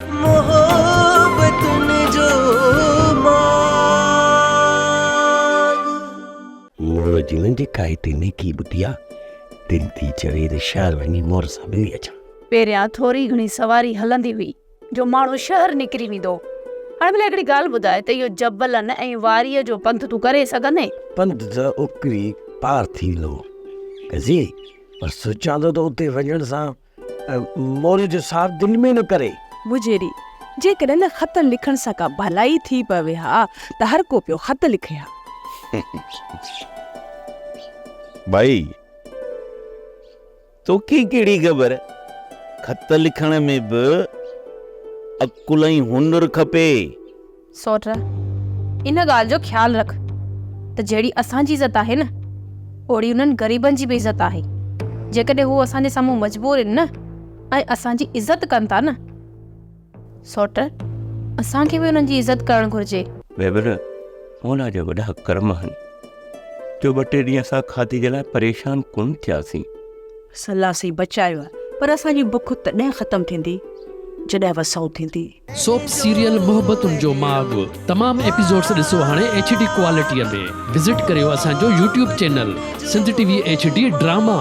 मोहब्बतुन जो मोरो जीवन जे काई तेने की बुटिया दिल थी चवे त शहर वञी मोर सां मिली अचां। पहिरियां थोरी घणी सवारी हलंदी हुई जो माण्हू शहर निकिरी वेंदो। हाणे भला हिकिड़ी ॻाल्हि ॿुधाए त इहो जबलनि ऐं वारीअ जो पंधु तूं करे सघंदे? पंधु त उकरी पार थी लो कज़ी, पर सोचां थो त उते वञण सां मोर जो साथ दिलि में न करे। मुजेरी जेकॾहिं न ख़त लिखण सां का भलाई थी पवे हा त हर को पियो ख़त लिखे हा। भाई तोखे कहिड़ी ख़बर, ख़त लिखण में बि अकुल ऐं हुनर खपे। सोट इन ॻाल्हि जो ख़्यालु रख त जहिड़ी असांजी इज़त आहे न ओड़ी उन्हनि ग़रीबनि जी बि इज़त आहे। जेकॾहिं हू असांजे साम्हूं मजबूर आहिनि न ऐं असांजी इज़त कनि था न, सोट असांखे बि उन्हनि जी इज़त करणु घुर्जे। भेबर ओला जा वॾा कर्म आहिनि जो 2 टे ॾींहं असां खाधी जे लाइ परेशान कोन थियासीं। सलाह सही बचायो आहे, पर असांजी बुख तॾहिं ख़तम थींदी जॾहिं वसौ थींदी। सोप सीरियल मोहब्बतुन जो माग तमाम एपिसोड्स ॾिसो हाणे HD क्वालिटीअ में। विज़िट करियो असांजो YouTube channel Sindh TV HD drama.